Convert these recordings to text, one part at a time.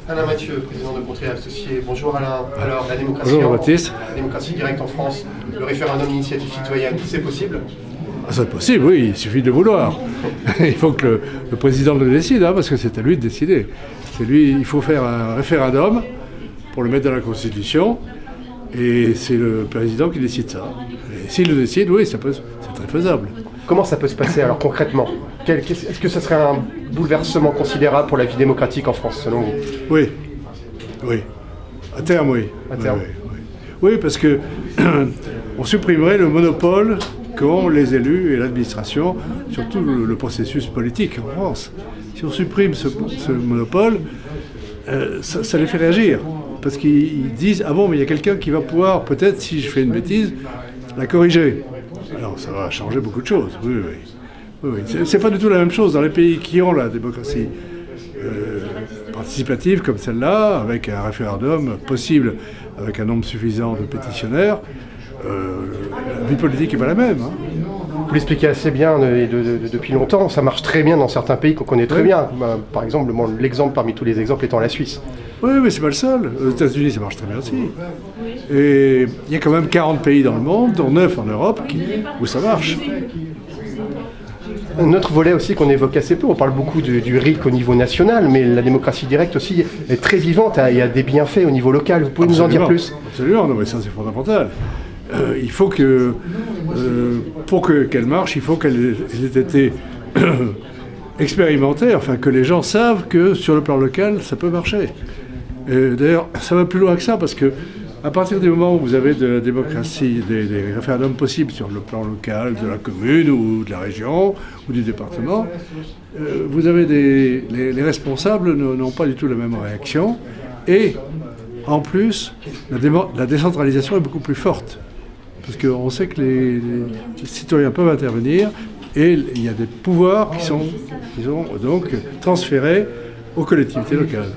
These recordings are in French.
Alain Mathieu, président de Contrée Associés. Bonjour Alain. Alors, la démocratie, bonjour, Baptiste. La démocratie directe en France, le référendum d'initiative citoyenne, c'est possible? C'est possible, oui, il suffit de vouloir. Il faut que le président le décide, hein, parce que c'est à lui de décider. C'est lui, il faut faire un référendum pour le mettre dans la Constitution, et c'est le président qui décide ça. Et s'il le décide, oui, c'est très faisable. Comment ça peut se passer alors concrètement? Est-ce que ce serait un bouleversement considérable pour la vie démocratique en France, selon vous? Oui, oui. À terme, oui. À terme. Oui, parce que on supprimerait le monopole qu'ont les élus et l'administration, surtout le processus politique en France. Si on supprime ce monopole, ça les fait réagir. Parce qu'ils disent « Ah bon, mais il y a quelqu'un qui va pouvoir, peut-être, si je fais une bêtise, la corriger. » Alors ça va changer beaucoup de choses, oui. C'est pas du tout la même chose dans les pays qui ont la démocratie participative comme celle-là, avec un référendum possible, avec un nombre suffisant de pétitionnaires. La vie politique n'est pas la même. Hein. Vous l'expliquez assez bien depuis longtemps, ça marche très bien dans certains pays qu'on connaît très bien. Par exemple, l'exemple parmi tous les exemples étant la Suisse. Oui, mais c'est pas le seul. Aux États-Unis, ça marche très bien aussi. Et il y a quand même 40 pays dans le monde, dont 9 en Europe, où ça marche. Un autre volet aussi qu'on évoque assez peu, on parle beaucoup du RIC au niveau national, mais la démocratie directe aussi est très vivante, il y a des bienfaits au niveau local. Vous pouvez nous en dire plus? Absolument, non, mais ça c'est fondamental. Il faut que, pour qu'elle marche, il faut qu'elle ait été expérimentée, enfin que les gens savent que sur le plan local, ça peut marcher. D'ailleurs, ça va plus loin que ça, parce que à partir du moment où vous avez de la démocratie, des référendums possibles sur le plan local, de la commune ou de la région ou du département, vous avez les responsables n'ont pas du tout la même réaction. Et en plus, la décentralisation est beaucoup plus forte. Parce qu'on sait que les citoyens peuvent intervenir et il y a des pouvoirs qui sont donc transférés aux collectivités locales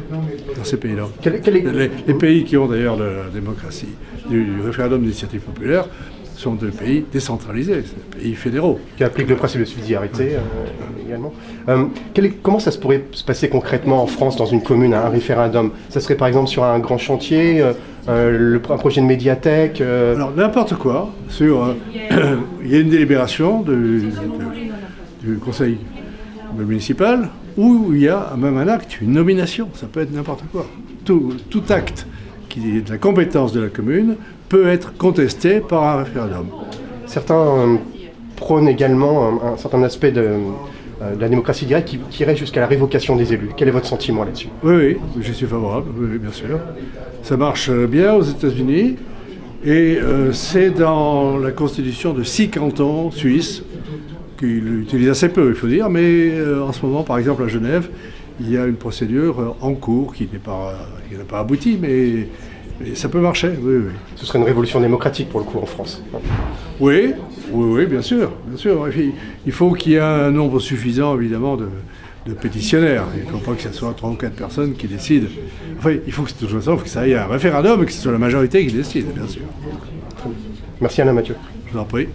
dans ces pays-là. Les pays qui ont d'ailleurs la démocratie du référendum d'initiative populaire sont des pays décentralisés, des pays fédéraux. Qui appliquent le principe de subsidiarité également. Comment ça pourrait se passer concrètement en France, dans une commune, un référendum? Ça serait par exemple sur un grand chantier, un projet de médiathèque Alors n'importe quoi. Il y a une délibération du conseil municipal, où il y a même un acte, une nomination, ça peut être n'importe quoi. Tout acte qui est de la compétence de la commune peut être contesté par un référendum. Certains prônent également un certain aspect de la démocratie directe qui irait jusqu'à la révocation des élus. Quel est votre sentiment là-dessus? Oui, je suis favorable, oui, bien sûr. Ça marche bien aux États-Unis et c'est dans la constitution de 6 cantons suisses, qui l'utilisent assez peu, il faut dire, mais en ce moment, par exemple, à Genève, il y a une procédure en cours qui n'a pas abouti, mais ça peut marcher, oui. Ce serait une révolution démocratique, pour le coup, en France. Oui, bien sûr. Il faut qu'il y ait un nombre suffisant, évidemment, de pétitionnaires. Il ne faut pas que ce soit 3 ou 4 personnes qui décident. Enfin, il faut que, de toute façon, il faut que ça aille à un référendum et que ce soit la majorité qui décide, bien sûr. Merci Alain Mathieu. Je vous en prie.